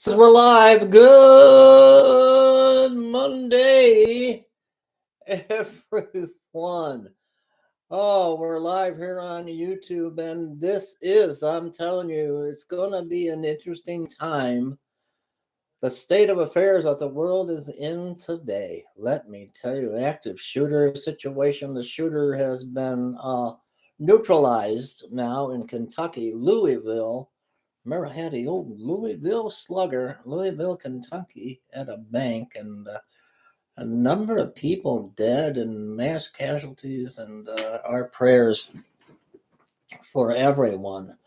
We're live. Good Monday, everyone. Oh, we're live here on YouTube, and I'm telling you, it's going to be an interesting time. The state of affairs that the world is in today. Let me tell you, active shooter situation. The shooter has been neutralized now in Kentucky, Louisville. Remember, I had the old Louisville slugger, Louisville, Kentucky, at a bank, and a number of people dead and mass casualties, and our prayers for everyone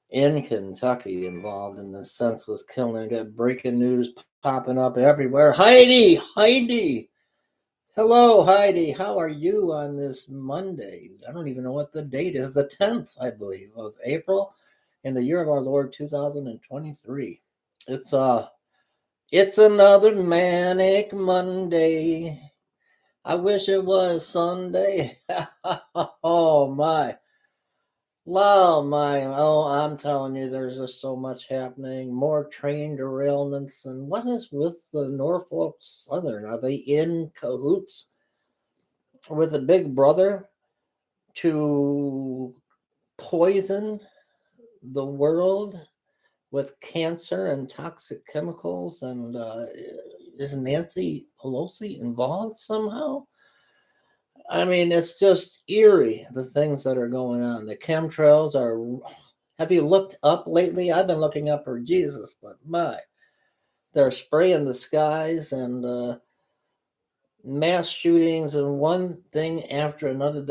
in Kentucky involved in this senseless killing. Got breaking news popping up everywhere. Heidi, hello, Heidi. How are you on this Monday? I don't even know what the date is. The 10th, I believe, of April, in the year of our Lord 2023. It's another manic Monday. I wish it was Sunday. Oh my. Wow, my. Oh, I'm telling you, there's just so much happening. More train derailments. And what is with the Norfolk Southern? Are they in cahoots with a big brother to poison the world with cancer and toxic chemicals? And is Nancy Pelosi involved somehow? I mean, it's just eerie, the things that are going on. The chemtrails are. Have you looked up lately? I've been looking up for Jesus, but my, they're spraying the skies, and mass shootings and one thing after another.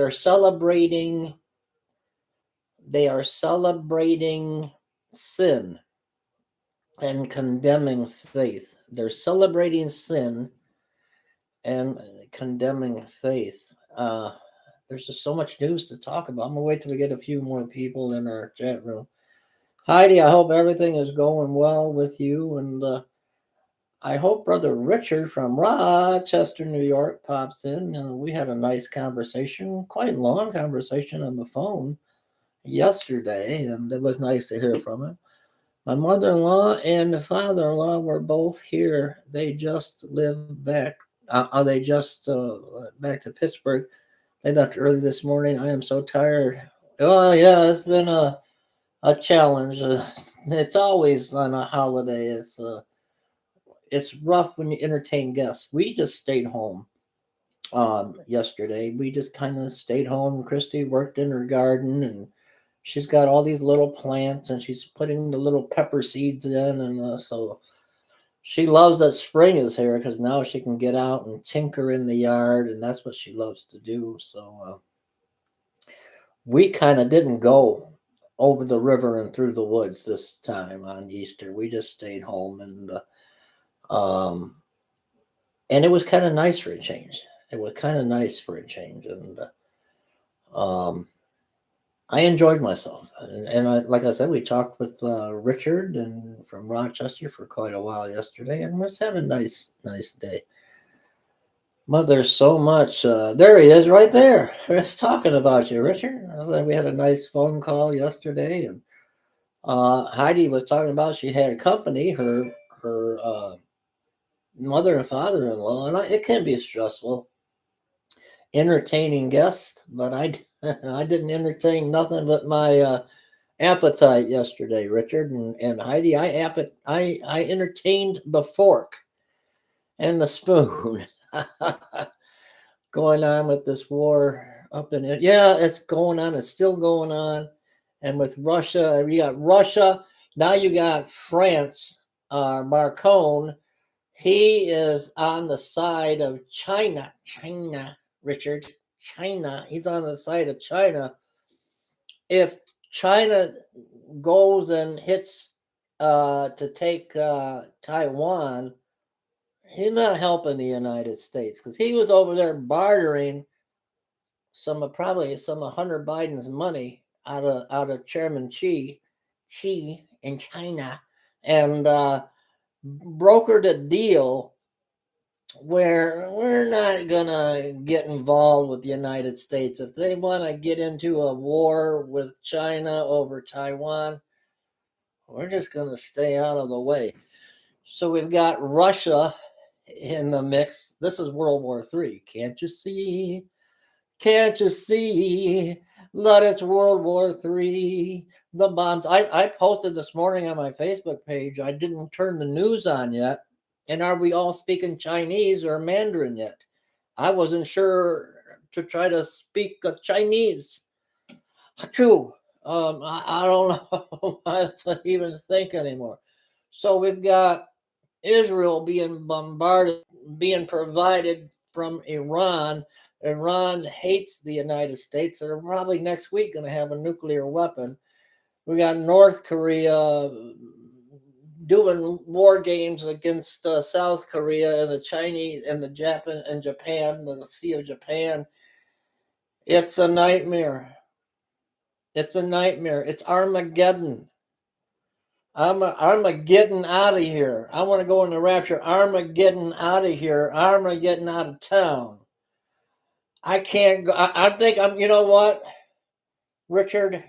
They are celebrating sin and condemning faith. They're celebrating sin and condemning faith. There's just so much news to talk about. I'm gonna wait till we get a few more people in our chat room. Heidi, I hope everything is going well with you, and I hope Brother Richard from Rochester, New York, pops in. We had a nice conversation, quite long conversation on the phone yesterday, and it was nice to hear from him. My mother-in-law and father-in-law were both here. They just lived back. They just back to Pittsburgh. They left early this morning. I am so tired. Oh yeah, it's been a challenge. It's always on a holiday. It's rough when you entertain guests. We just stayed home yesterday. We just kind of stayed home. Christy worked in her garden, and she's got all these little plants, and she's putting the little pepper seeds in, and so she loves that spring is here because now she can get out and tinker in the yard, and that's what she loves to do. So we kind of didn't go over the river and through the woods this time on Easter. We just stayed home, um, and it was kind of nice for a change. It was kind of nice for a change, and um, I enjoyed myself. And like I said, we talked with Richard and from Rochester for quite a while yesterday, and was having a nice day. But there's so much. There he is, right there. Just talking about you, Richard. I was like, we had a nice phone call yesterday, and Heidi was talking about she had a company, her mother and father-in-law, and it can be stressful entertaining guests, but I didn't entertain nothing but my appetite yesterday, Richard and Heidi. I entertained the fork and the spoon. Going on with this war up in it. Yeah, it's going on. It's still going on. And with Russia, you got Russia. Now you got France. Marcon, he is on the side of China. China, Richard. China. He's on the side of China. If China goes and hits to take Taiwan, he's not helping the United States because he was over there bartering some of Hunter Biden's money out of Chairman Xi in China, and brokered a deal where we're not gonna get involved with the United States. If they want to get into a war with China over Taiwan, we're just gonna stay out of the way. So we've got Russia in the mix. This is World War III. Can't you see? Can't you see that it's World War III? The bombs. I posted this morning on my Facebook page. I didn't turn the news on yet. And are we all speaking Chinese or Mandarin yet? I wasn't sure to try to speak Chinese. True. I don't know what to even think anymore. So we've got Israel being bombarded, being provided from Iran. Iran hates the United States. They're probably next week going to have a nuclear weapon. We got North Korea doing war games against South Korea and the Chinese and the Japan and Japan, the Sea of Japan. It's a nightmare. It's a nightmare. It's Armageddon. I'm getting out of here. I want to go in the rapture. I'm getting out of here. I'm getting out of town. I can't go. I think I'm. You know what, Richard?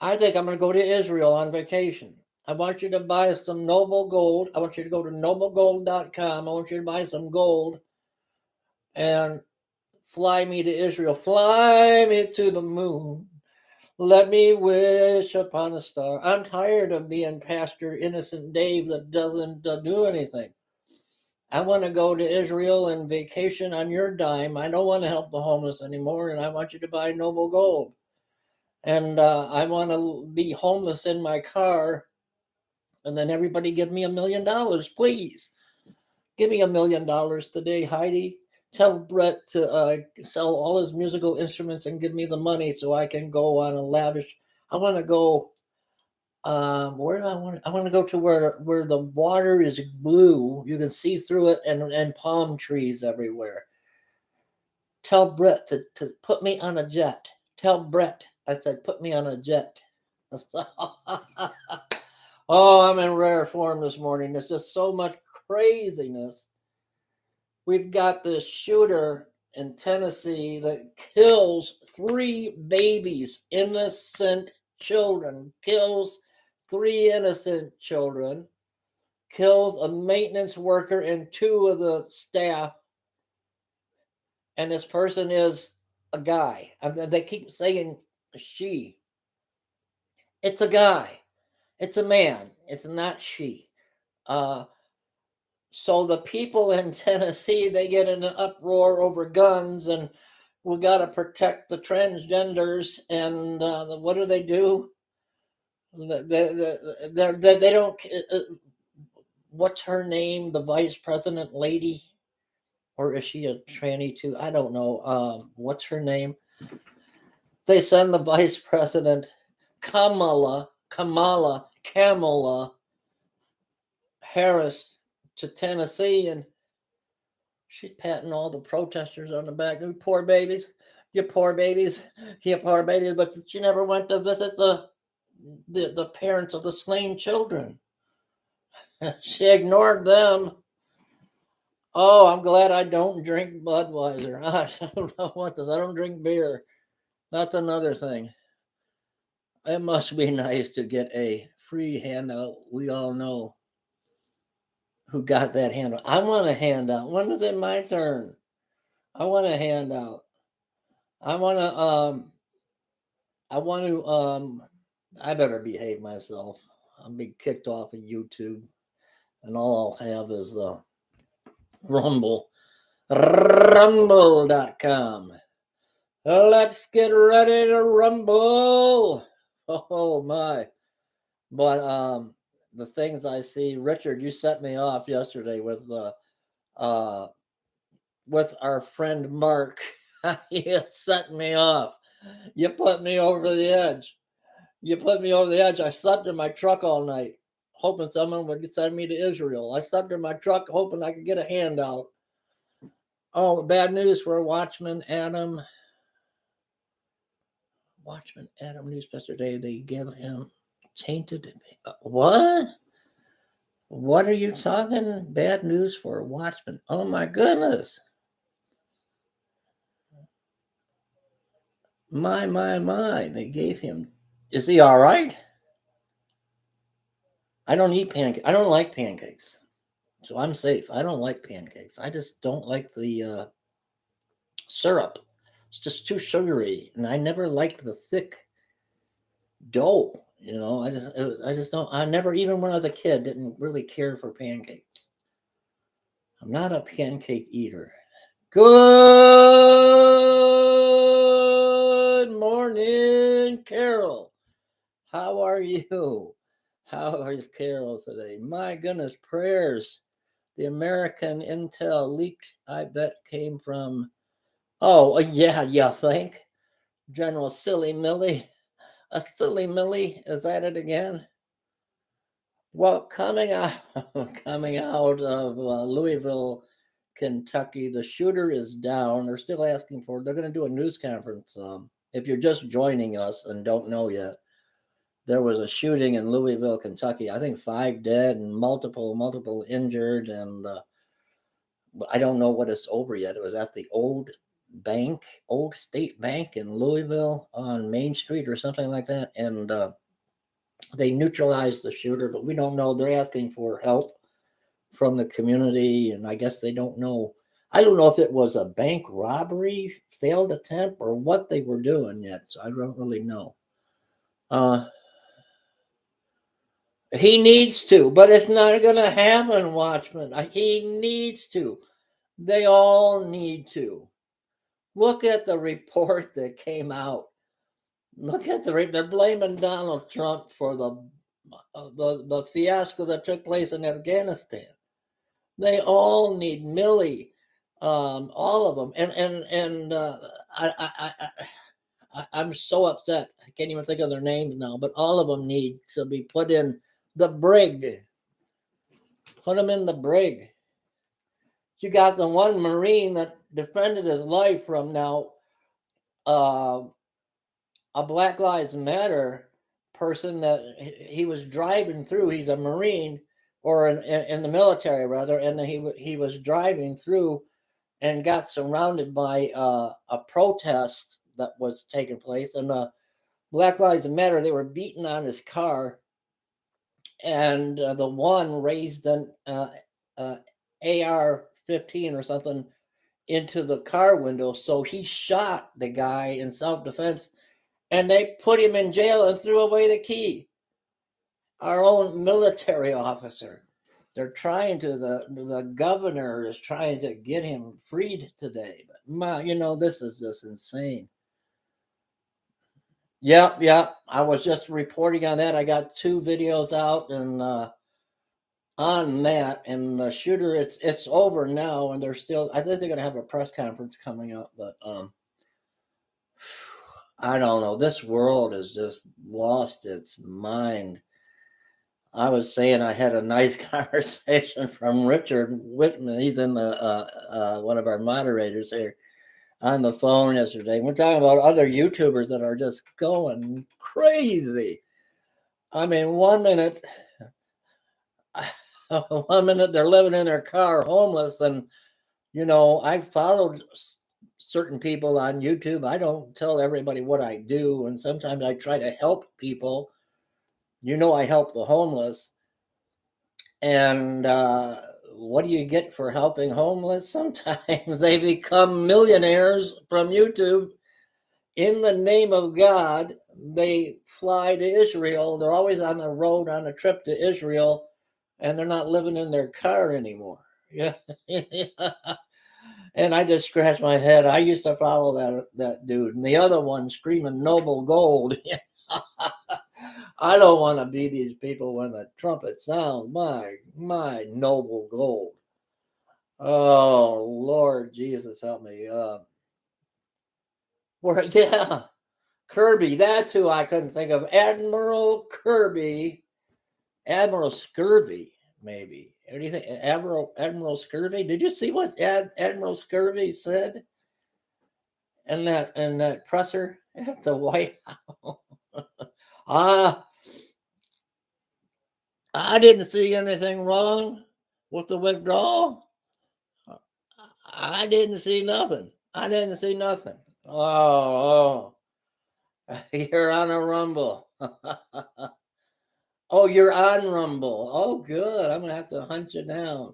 I think I'm going to go to Israel on vacation. I want you to buy some noble gold. I want you to go to noblegold.com. I want you to buy some gold and fly me to Israel. Fly me to the moon. Let me wish upon a star. I'm tired of being Pastor Innocent Dave that doesn't do anything. I want to go to Israel and vacation on your dime. I don't want to help the homeless anymore, and I want you to buy noble gold. And I want to be homeless in my car, and then everybody give me $1,000,000, please. Give me $1,000,000 today, Heidi. Tell Brett to sell all his musical instruments and give me the money so I can go on a lavish. I want to go. Where do I want? I want to go to where the water is blue. You can see through it, and palm trees everywhere. Tell Brett to put me on a jet. Tell Brett I said put me on a jet. Oh, I'm in rare form this morning. There's just so much craziness. We've got this shooter in Tennessee that kills 3 babies, innocent children, kills 3 innocent children, kills a maintenance worker and 2 of the staff. And this person is a guy. And they keep saying she. It's a guy. It's a man. It's not she. Uh, so the people in Tennessee, they get in an uproar over guns, and we got to protect the transgenders. And what do? They don't. What's her name? The vice president lady, or is she a tranny too? I don't know. What's her name? They send the vice president Kamala Harris to Tennessee, and she's patting all the protesters on the back. You poor babies, you poor babies, you poor babies. But she never went to visit the parents of the slain children. She ignored them. Oh, I'm glad I don't drink Budweiser. I don't know what this. I don't drink beer. That's another thing. It must be nice to get a free handout. We all know who got that handout. I want a handout. When is it my turn? I want a handout. I want to I want to I better behave myself. I'll be kicked off of YouTube, and all I'll have is Rumble. Rumble.com. Let's get ready to rumble. Oh my. But the things I see, Richard, you set me off yesterday uh with our friend Mark. You set me off. You put me over the edge. You put me over the edge. I slept in my truck all night, hoping someone would send me to Israel. I slept in my truck, hoping I could get a handout. Oh, bad news for Watchman Adam. Watchman Adam news yesterday. They give him tainted. What? What are you talking? Bad news for Watchman. Oh my goodness. My. They gave him. Is he all right? I don't eat pancakes. I don't like pancakes. So I'm safe. I don't like pancakes. I just don't like the syrup. It's just too sugary, and I never liked the thick dough. I just don't. I never, even when I was a kid, didn't really care for pancakes. I'm not a pancake eater. Good morning, Carol. How are you? How is Carol today? My goodness, prayers. The American intel leaked, I bet, came from. Oh, yeah, you think? General Silly Millie. A Silly Millie? Is that it again? Well, coming out of Louisville, Kentucky, the shooter is down. They're still asking for. They're going to do a news conference. If you're just joining us and don't know yet, there was a shooting in Louisville, Kentucky. I think 5 dead and multiple injured, and I don't know what it's over yet. It was at the old State Bank in Louisville on Main Street or something like that, and they neutralized the shooter, but we don't know. They're asking for help from the community, and I guess they don't know. I don't know if it was a bank robbery, failed attempt, or what they were doing yet. So I don't really know. Uh, he needs to, but it's not going to happen, Watchman. He needs to. They all need to. Look at the report that came out. Look at they're blaming Donald Trump for the fiasco that took place in Afghanistan. They all need Millie, all of them, and I'm so upset. I can't even think of their names now, but all of them need to be put in the brig. Put them in the brig. You got the one Marine that defended his life from now uh, a Black Lives Matter person that he was driving through. He's a Marine or in the military rather, and he was driving through and got surrounded by a protest that was taking place, and Black Lives Matter. They were beating on his car, and the one raised an AR-15 or something into the car window, so he shot the guy in self-defense, and they put him in jail and threw away the key. Our own military officer. They're trying to the governor is trying to get him freed today. But this is just insane. Yep. I was just reporting on that. I got 2 videos out and on that, and the shooter. It's over now, and they're still. I think they're going to have a press conference coming up, but I don't know. This world has just lost its mind. I was saying I had a nice conversation from Richard Whitman. He's in the one of our moderators here on the phone yesterday. We're talking about other YouTubers that are just going crazy. I mean, one minute, they're living in their car, homeless, and I followed certain people on YouTube. I don't tell everybody what I do, and sometimes I try to help people. I help the homeless. And what do you get for helping homeless? Sometimes they become millionaires from YouTube in the name of God. They fly to Israel. They're always on the road on a trip to Israel, and they're not living in their car anymore. Yeah. And I just scratched my head. I used to follow that dude, and the other one screaming "Noble Gold." I don't want to be these people when the trumpet sounds. My noble gold. Oh Lord Jesus, help me. Yeah, Kirby. That's who I couldn't think of. Admiral Kirby, Admiral Scurvy, maybe. What do you think, Admiral Scurvy? Did you see what Admiral Scurvy said in that presser at the White House? Ah, I didn't see anything wrong with the withdrawal. I didn't see nothing. I didn't see nothing. Oh, you're on a rumble. Oh, you're on Rumble. Oh, good. I'm gonna have to hunt you down.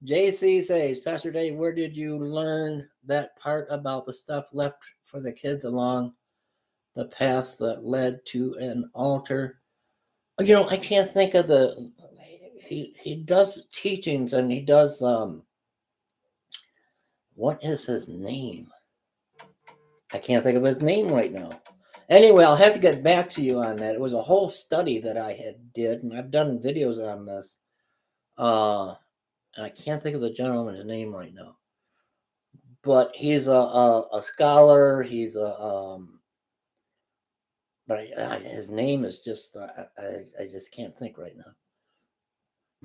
JC says, Pastor Dave, where did you learn that part about the stuff left for the kids along the path that led to an altar? I can't think of the. He does teachings and he does what is his name? I can't think of his name right now. Anyway, I'll have to get back to you on that. It was a whole study that I had did, and I've done videos on this. And I can't think of the gentleman's name right now. But he's a scholar. He's a but his name is just I just can't think right now.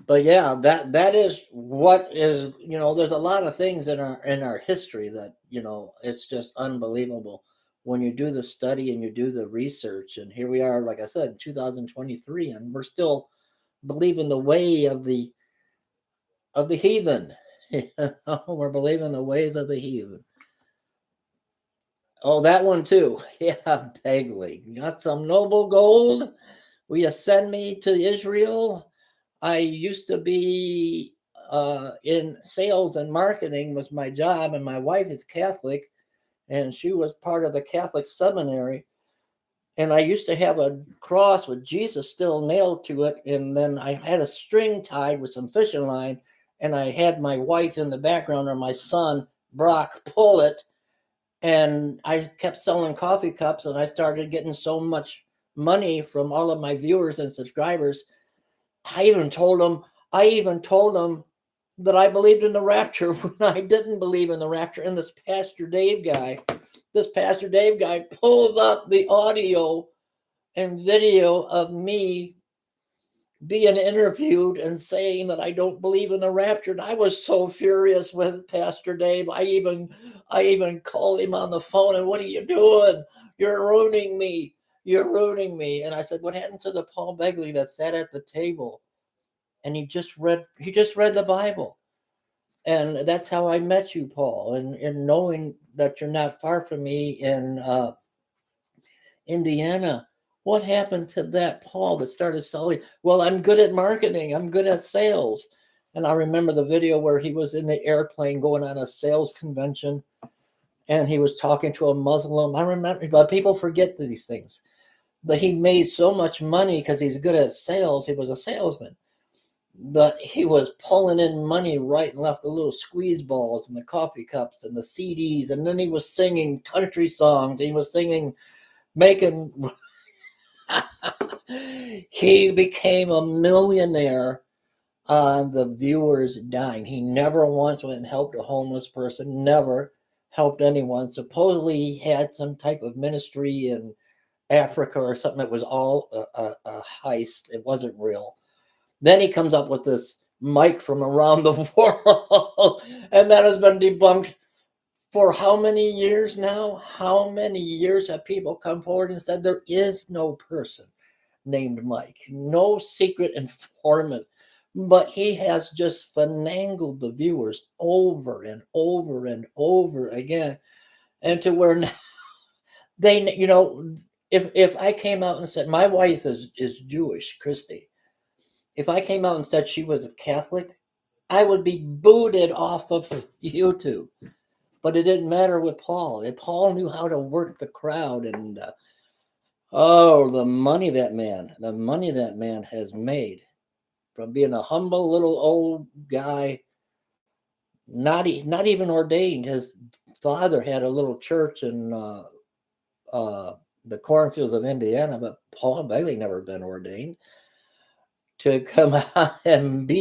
But yeah, that is what is there's a lot of things in our history that it's just unbelievable when you do the study and you do the research. And here we are, like I said, in 2023, and we're still believing the way of the heathen. We're believing the ways of the heathen. Oh, that one too. Yeah, Pegley. Got some noble gold? Will you send me to Israel? I used to be in sales and marketing was my job, and my wife is Catholic, and she was part of the Catholic seminary. And I used to have a cross with Jesus still nailed to it, and then I had a string tied with some fishing line, and I had my wife in the background, or my son Brock pull it, and I kept selling coffee cups, and I started getting so much money from all of my viewers and subscribers. I even told them that I believed in the rapture when I didn't believe in the rapture. And this Pastor Dave guy pulls up the audio and video of me being interviewed and saying that I don't believe in the rapture. And I was so furious with Pastor Dave. I even called him on the phone and, what are you doing? You're ruining me. You're ruining me. And I said, what happened to the Paul Begley that sat at the table? And he just read the Bible. And that's how I met you, Paul. And knowing that you're not far from me in Indiana. What happened to that Paul that started selling? Well, I'm good at marketing. I'm good at sales. And I remember the video where he was in the airplane going on a sales convention, and he was talking to a Muslim. I remember, but people forget these things. But he made so much money because he's good at sales. He was a salesman. But he was pulling in money right and left, the little squeeze balls and the coffee cups and the CDs. And then he was singing country songs. He was making he became a millionaire on the viewers' dime. He never once went and helped a homeless person, never helped anyone. Supposedly he had some type of ministry in Africa or something that was all a heist. It wasn't real. Then he comes up with this mic from around the world, and that has been debunked for how many years now? How many years have people come forward and said there is no person named Mike, no secret informant, but he has just finangled the viewers over and over and over again, and to where now they, if I came out and said my wife is Jewish, Christy, if I came out and said she was a Catholic, I would be booted off of YouTube. But it didn't matter with Paul. And Paul knew how to work the crowd, and the money that man has made from being a humble little old guy, not even ordained. His father had a little church in the cornfields of Indiana, but Paul Bailey never been ordained, to come out and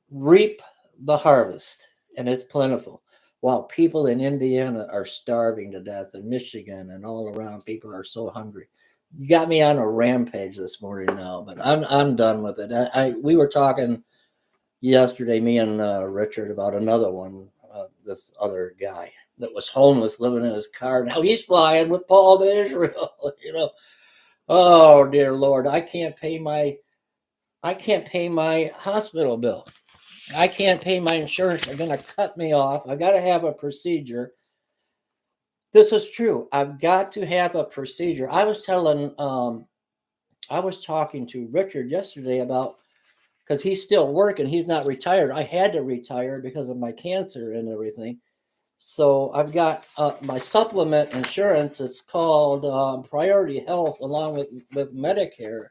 reap the harvest, and it's plentiful. While people in Indiana are starving to death, in Michigan and all around, people are so hungry. You got me on a rampage this morning now, but I'm done with it. We were talking yesterday, me and Richard, about another one, this other guy that was homeless, living in his car. Now he's flying with Paul to Israel. Oh dear Lord, I can't pay my hospital bill. I can't pay my insurance. They're going to cut me off. I got to have a procedure. This is true. I've got to have a procedure. I was telling I was talking to Richard yesterday about, because he's still working, he's not retired. I had to retire because of my cancer and everything. So I've got my supplement insurance. It's called Priority Health, along with Medicare,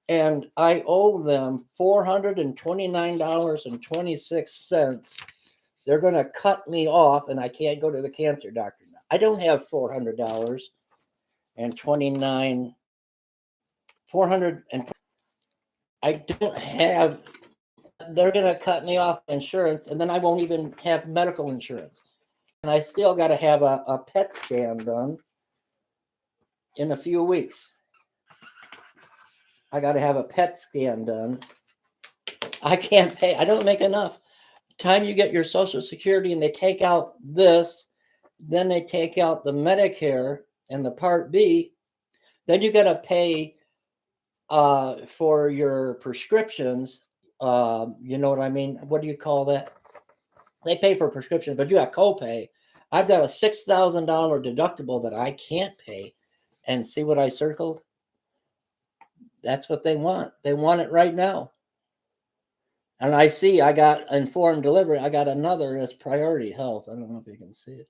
and I owe them $429.26. They're going to cut me off, and I can't go to the cancer doctor now. I don't have $400 and 400 and I don't have. They're going to cut me off insurance, and then I won't even have medical insurance. And I still got to have a PET scan done in a few weeks. I got to have a PET scan done. I can't pay. I don't make enough. Time you get your Social Security and they take out this, then they take out the Medicare and the Part B, then you got to pay for your prescriptions. You know what I mean? What do you call that? They pay for prescriptions, but you got copay. I've got a $6,000 deductible that I can't pay. And see what I circled? That's what they want. They want it right now. And I see I got informed delivery. I got another as Priority Health. I don't know if you can see it.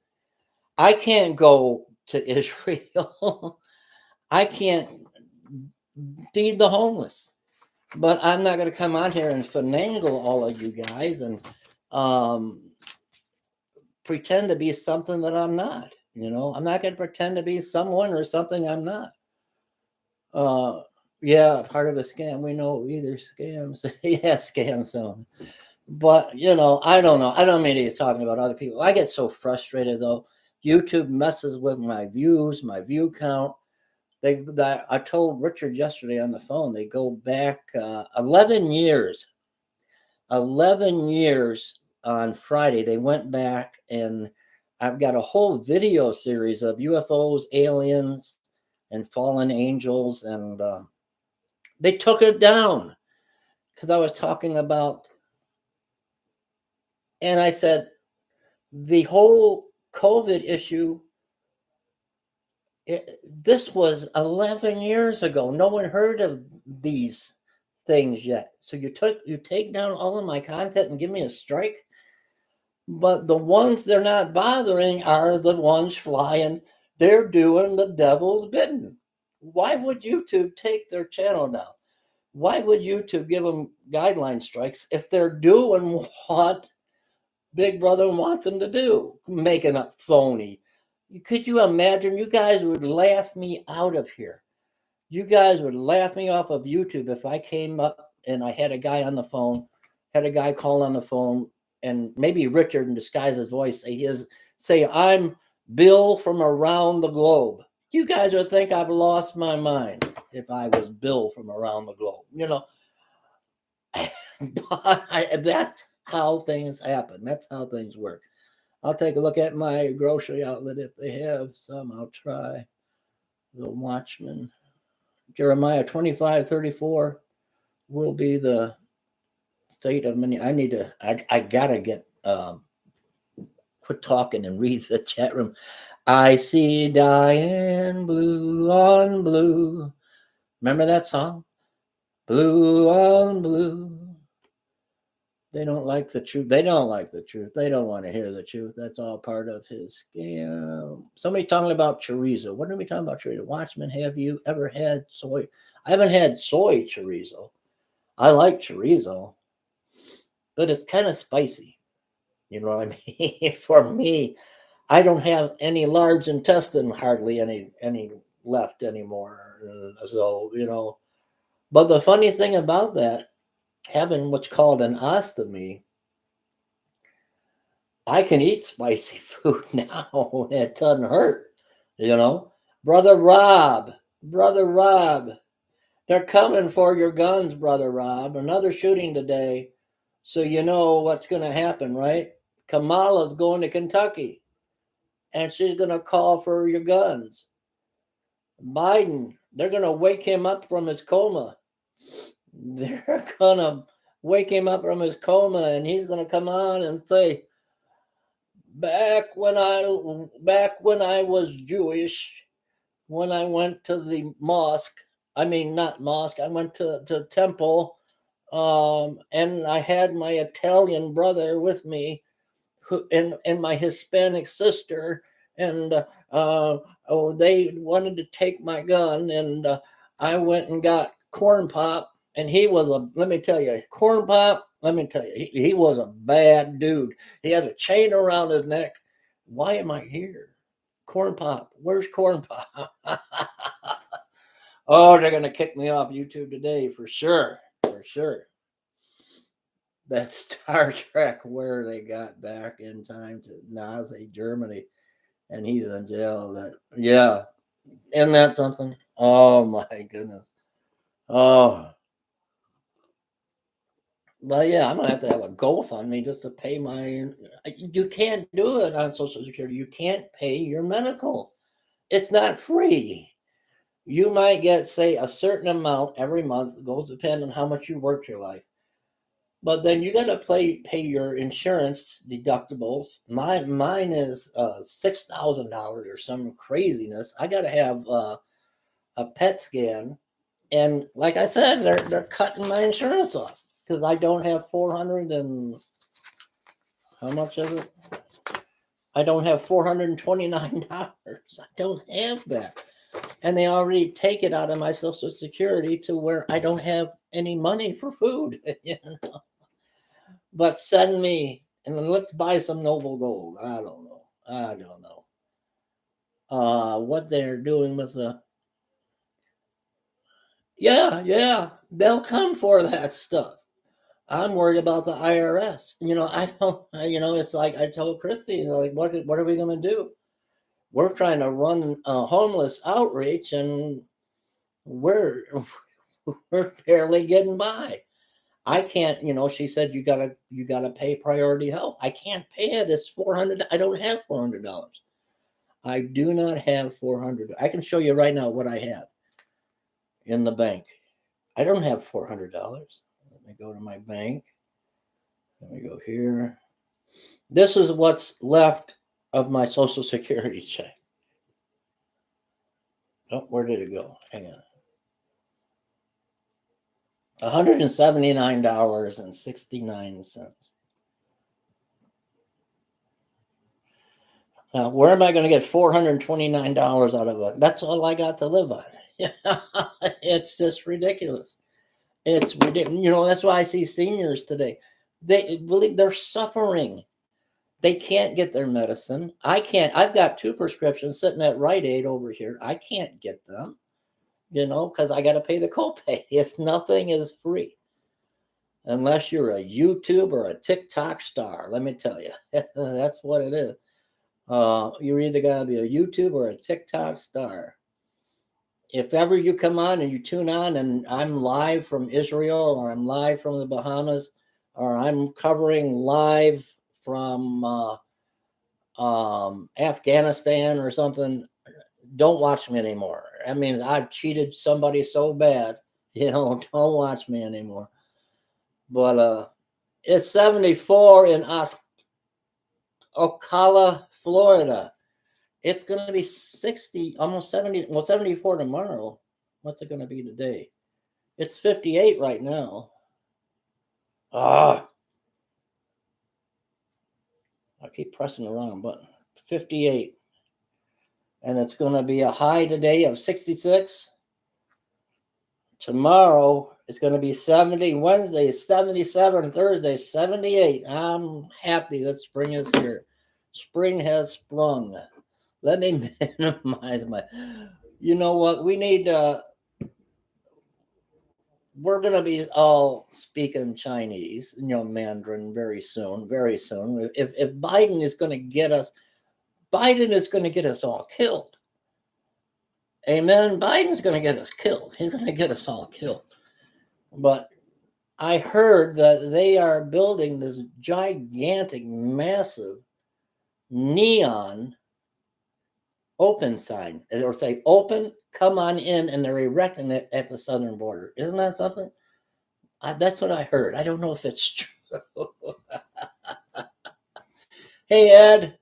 I can't go to Israel. I can't feed the homeless. But I'm not going to come on here and finagle all of you guys and pretend to be something that I'm not. I'm not going to pretend to be someone or something I'm not. Yeah, part of a scam. We know either scams. Yeah, scam zone. But I don't know. I don't mean to be talking about other people. I get so frustrated though. YouTube messes with my views, my view count. I told Richard yesterday on the phone. They go back 11 years. 11 years on Friday. They went back, and I've got a whole video series of UFOs, aliens, and fallen angels, and they took it down because I was talking about, and I said the whole COVID issue. This was 11 years ago. No one heard of these things yet. So you take down all of my content and give me a strike. But the ones they're not bothering are the ones flying. They're doing the devil's bidding. Why would YouTube take their channel down? Why would YouTube give them guideline strikes if they're doing what Big Brother wants them to do? Making up phony. Could you imagine? You guys would laugh me out of here. You guys would laugh me off of YouTube if I came up and I had a guy on the phone, had a guy call on the phone, and maybe Richard in disguise's voice say I'm Bill from around the globe. You guys would think I've lost my mind if I was Bill from around the globe. But that's how things happen. That's how things work. I'll take a look at my grocery outlet if they have some. I'll try. The Watchman. Jeremiah 25:34 will be the fate of many. I gotta get quit talking and read the chat room. I see Diane blue on blue. Remember that song? Blue on blue. They don't like the truth. They don't like the truth. They don't want to hear the truth. That's all part of his scam. Somebody talking about chorizo. What are we talking about chorizo? Watchman, have you ever had soy? I haven't had soy chorizo. I like chorizo, but it's kind of spicy. You know what I mean? For me, I don't have any large intestine, hardly any left anymore. So. But the funny thing about that, having what's called an ostomy, I can eat spicy food now. It doesn't hurt, you know. Brother Rob, they're coming for your guns, Brother Rob. Another shooting today. So you know what's going to happen, right? Kamala's going to Kentucky, and she's going to call for your guns. Biden, they're going to wake him up from his coma. They're going to wake him up from his coma, and he's going to come on and say, back when I was Jewish, when I went to the mosque, I mean, not mosque. I went to temple, and I had my Italian brother with me, who and my Hispanic sister, and oh, they wanted to take my gun, and I went and got corn pop, and he was a. Let me tell you, corn pop. Let me tell you, he was a bad dude. He had a chain around his neck. Why am I here? Corn pop. Where's corn pop? Oh, they're gonna kick me off YouTube today for sure. For sure. That Star Trek where they got back in time to Nazi Germany, and he's in jail. That yeah, isn't that something? Oh my goodness. Oh, but yeah, I'm gonna have to have a GoFundMe just to pay my. You can't do it on Social Security. You can't pay your medical. It's not free. You might get, say, a certain amount every month. It goes depend on how much you worked your life. But then you got to pay your insurance deductibles. Mine is $6,000 or some craziness. I got to have a PET scan, and like I said, they're cutting my insurance off because I don't have 400 and how much is it? I don't have $429. I don't have that, and they already take it out of my Social Security to where I don't have any money for food. You know? But send me and then let's buy some noble gold. I don't know. I don't know. What they're doing with the yeah, they'll come for that stuff. I'm worried about the IRS. I don't. It's like I told Christy, like, what are we gonna do? We're trying to run a homeless outreach, and we're we're barely getting by. I can't. She said you gotta pay priority health. I can't pay it. It's 400. I don't have $400. I do not have 400. I can show you right now what I have in the bank. I don't have $400. Let me go to my bank. Let me go here. This is what's left of my Social Security check. Oh, where did it go? Hang on. $179.69. Now, where am I going to get $429 out of it? That's all I got to live on. It's just ridiculous. It's ridiculous. That's why I see seniors today. They believe they're suffering. They can't get their medicine. I can't. I've got 2 prescriptions sitting at Rite Aid over here. I can't get them, because I got to pay the copay. Nothing is free unless you're a YouTube or a TikTok star. Let me tell you, that's what it is. You either got to be a YouTube or a TikTok star. If ever you come on and you tune on and I'm live from Israel or I'm live from the Bahamas or I'm covering live from Afghanistan or something, don't watch me anymore. I mean, I've cheated somebody so bad, don't watch me anymore. But it's 74 in Ocala, Florida. It's going to be 60, almost 70, 74 tomorrow. What's it going to be today? It's 58 right now. I keep pressing the wrong button. 58. And it's going to be a high today of 66. Tomorrow it's going to be 70. Wednesday is 77. Thursday 78. I'm happy that spring is here. Spring has sprung. Let me minimize my. You know what? We need. We're going to be all speaking Chinese, Mandarin very soon. Very soon. If Biden is going to get us, Biden is going to get us all killed. Amen. Biden's going to get us killed. He's going to get us all killed. But I heard that they are building this gigantic, massive neon open sign. It'll say open, come on in, and they're erecting it at the southern border. Isn't that something? That's what I heard. I don't know if it's true. Hey, Ed.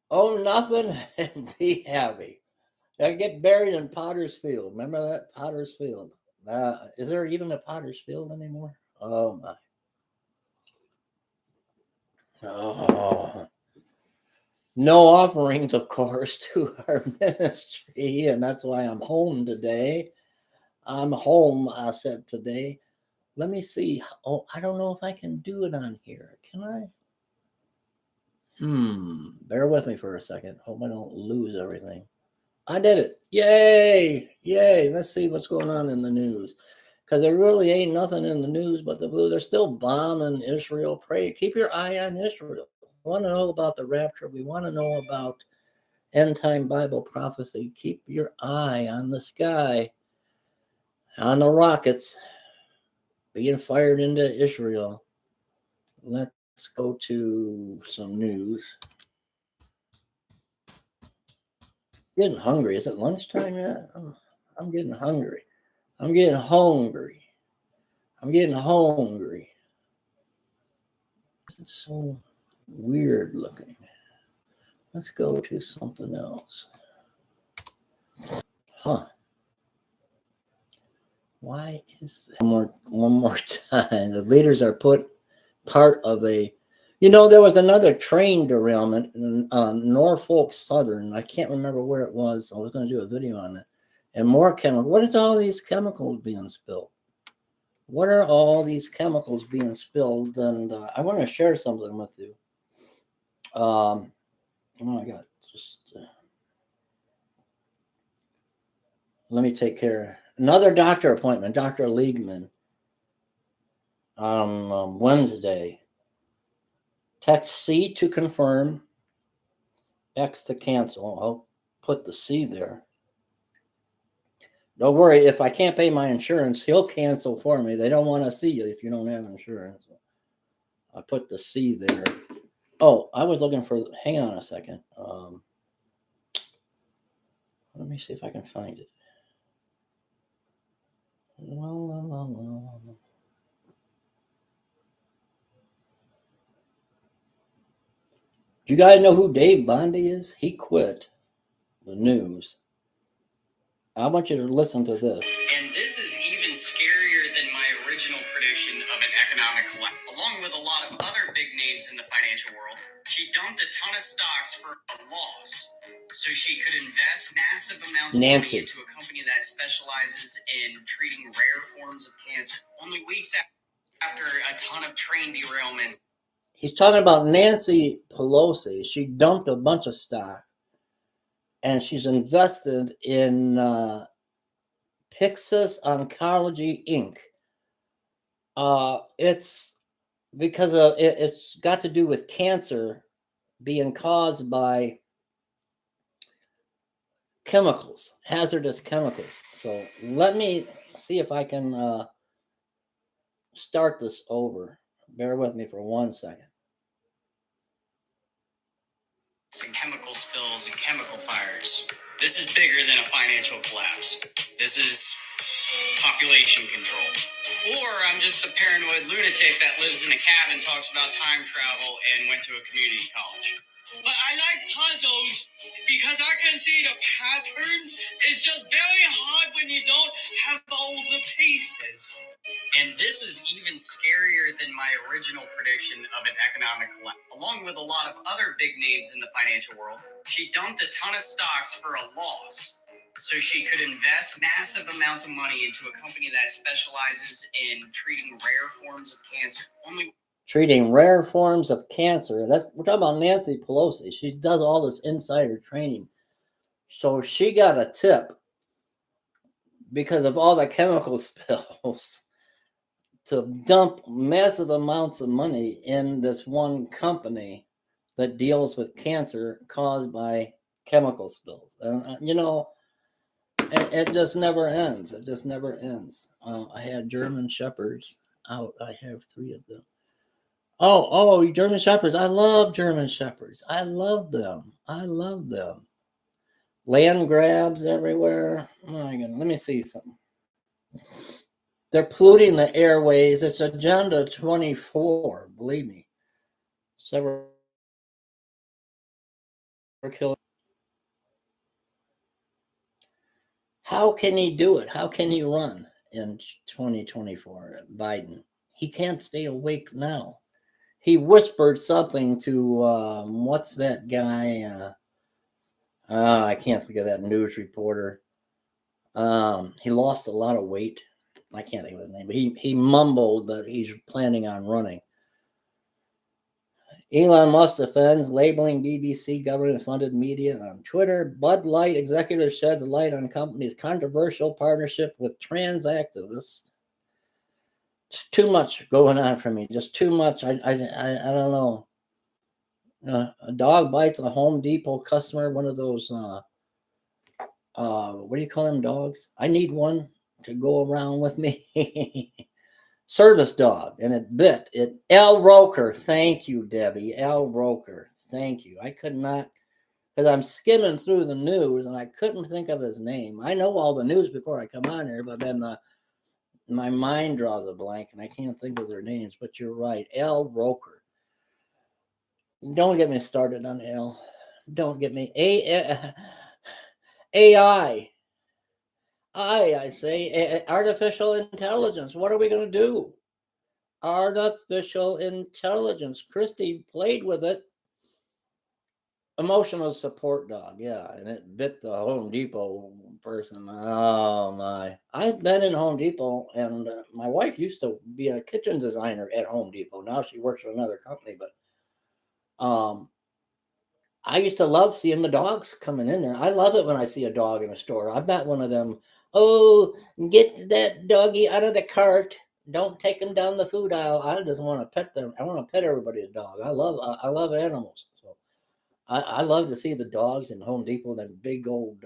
Oh, nothing and be happy. I get buried in Potter's Field. Remember that Potter's Field? Is there even a Potter's Field anymore? Oh my! Oh, no offerings, of course, to our ministry, and that's why I'm home today. I'm home. I said today. Let me see. Oh, I don't know if I can do it on here. Can I? Bear with me for a second. Hope I don't lose everything. I did it. Yay! Yay! Let's see what's going on in the news. Because there really ain't nothing in the news but the blue. They're still bombing Israel. Pray. Keep your eye on Israel. We want to know about the rapture. We want to know about end time Bible prophecy. Keep your eye on the sky, on the rockets being fired into Israel. Let's go to some news. Getting hungry. Is it lunchtime yet? I'm getting hungry. I'm getting hungry. I'm getting hungry. It's so weird looking. Let's go to something else. Huh. Why is that? One more time. The leaders are put part of a, there was another train derailment in Norfolk Southern. I can't remember where it was. I was going to do a video on it. And more chemicals. What is all these chemicals being spilled? What are all these chemicals being spilled? And I want to share something with you. Oh my God. Just let me take care. Another doctor appointment, Dr. Liegman, on Wednesday. Text C to confirm, X to cancel. I'll put the C there. Don't worry, if I can't pay my insurance, he'll cancel for me. They don't want to see you if you don't have insurance. I put the C there. Oh, I was looking for, hang on a second. Let me see if I can find it. Do you guys know who Dave Bondi is? He quit the news. I want you to listen to this. And this is even scarier than my original prediction of an economic collapse. Along with a lot of other big names in the financial world, she dumped a ton of stocks for a loss so she could invest massive amounts of money into a company that specializes in treating rare forms of cancer. Only weeks after a ton of train derailments. He's talking about Nancy Pelosi. She dumped a bunch of stock and she's invested in Pyxis Oncology Inc. It's because of it's got to do with cancer being caused by chemicals, hazardous chemicals. So let me see if I can start this over. Bear with me for 1 second. And chemical spills and chemical fires. This is bigger than a financial collapse. This is population control. Or I'm just a paranoid lunatic that lives in a cabin, talks about time travel, and went to a community college. But I like puzzles because I can see the patterns. It's just very hard when you don't have all the pieces. And this is even scarier than my original prediction of an economic collapse. Along with a lot of other big names in the financial world, she dumped a ton of stocks for a loss so she could invest massive amounts of money into a company that specializes in treating rare forms of cancer. Treating rare forms of cancer. We're talking about Nancy Pelosi. She does all this insider training. So she got a tip because of all the chemical spills to dump massive amounts of money in this one company that deals with cancer caused by chemical spills. And, it just never ends. It just never ends. I had German Shepherds out. I have 3 of them. Oh, German Shepherds. I love German Shepherds. I love them. I love them. Land grabs everywhere. Oh my God. Let me see something. They're polluting the airways. It's Agenda 24, believe me. Several killed. How can he do it? How can he run in 2024, Biden? He can't stay awake now. He whispered something to what's that guy? I can't think of that news reporter. He lost a lot of weight. I can't think of his name, but he mumbled that he's planning on running. Elon Musk defends labeling BBC government-funded media on Twitter. Bud Light executives shed the light on company's controversial partnership with trans activists. Too much going on for me. Just too much. I don't know. A dog bites a Home Depot customer. One of those. What do you call them dogs? I need one to go around with me. Service dog, and it bit it. Al Roker. Thank you, Debbie. Al Roker. Thank you. I could not, because I'm skimming through the news and I couldn't think of his name. I know all the news before I come on here, but then my mind draws a blank and I can't think of their names. But you're right, Al Roker. Don't get me started on Al. Don't get me AI. I say artificial intelligence. What are we going to do? Artificial intelligence. Christy played with it. Emotional support dog, yeah, and it bit the Home Depot person. Oh my! I've been in Home Depot, and my wife used to be a kitchen designer at Home Depot. Now she works for another company, but I used to love seeing the dogs coming in there. I love it when I see a dog in a store. I'm not one of them. Oh, get that doggy out of the cart! Don't take him down the food aisle. I just want to pet them. I want to pet everybody's dog. I love animals. So. I love to see the dogs in Home Depot, them big old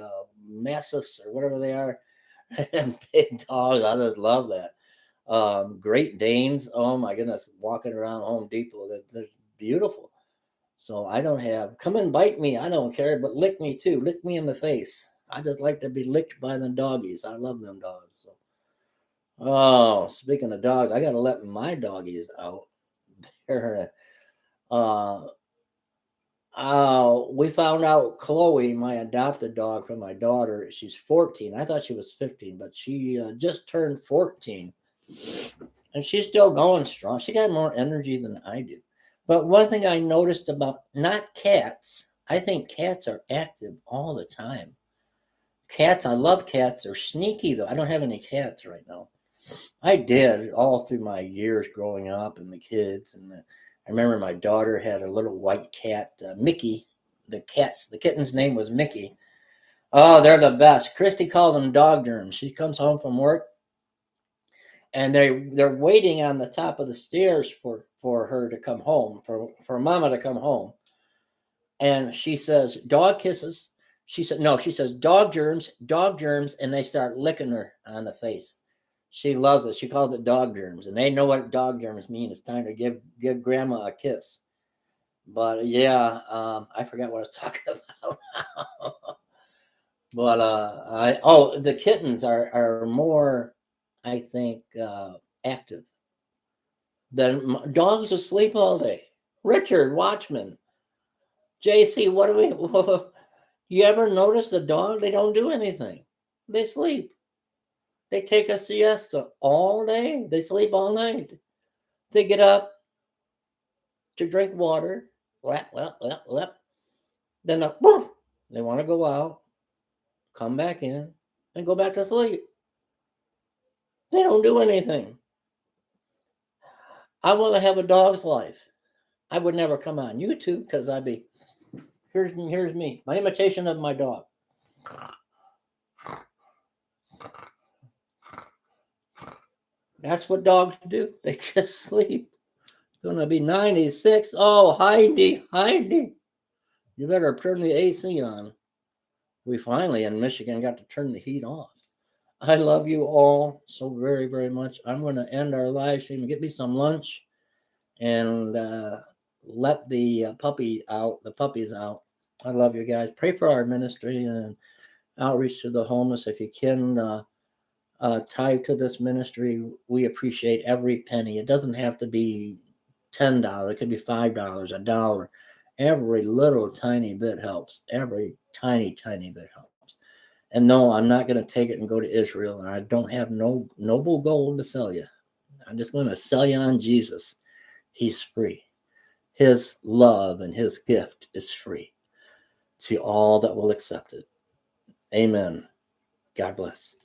mastiffs or whatever they are, and big dogs. I just love that. Great Danes. Oh my goodness, walking around Home Depot, that's beautiful. So I don't have come and bite me. I don't care, but lick me too. Lick me in the face. I just like to be licked by the doggies. I love them dogs. So, oh, speaking of dogs, I got to let my doggies out. They're, uh, we found out Chloe, my adopted dog from my daughter, she's 14. I thought she was 15, but she just turned 14. And she's still going strong. She got more energy than I do. But one thing I noticed about not cats, I think cats are active all the time. Cats, I love cats. They're sneaky though. I don't have any cats right now. I did all through my years growing up and the kids. And I remember my daughter had a little white cat, Mickey. The kitten's name was Mickey. Oh, they're the best. Christy calls them dog germs. She comes home from work and they're waiting on the top of the stairs for her to come home, for mama to come home. And she says, dog kisses. She said, no, she says, dog germs, and they start licking her on the face. She loves it. She calls it dog germs, and they know what dog germs mean. It's time to give grandma a kiss. But yeah, I forgot what I was talking about. But the kittens are more, I think, active than dogs asleep all day. Richard Watchman, JC, what do we? You ever notice the dog? They don't do anything. They sleep. They take a siesta all day. They sleep all night. They get up to drink water. Lap, lap, lap, lap. Then they want to go out, come back in, and go back to sleep. They don't do anything. I want to have a dog's life. I would never come on YouTube because I'd be here's me, my imitation of my dog. That's what dogs do. They just sleep. Gonna be 96. Oh, Heidi. You better turn the AC on. We finally in Michigan got to turn the heat off. I love you all so very, very much. I'm going to end our live stream and get me some lunch and let the puppies out. I love you guys. Pray for our ministry and outreach to the homeless. If you can tie to this ministry, we appreciate every penny. It doesn't have to be $10. It could be $5, $1. Every little tiny bit helps. Every tiny bit helps. And no, I'm not going to take it and go to Israel, and I don't have no noble gold to sell you. I'm just going to sell you on Jesus. He's free. His love and his gift is free to all that will accept it. Amen. God bless.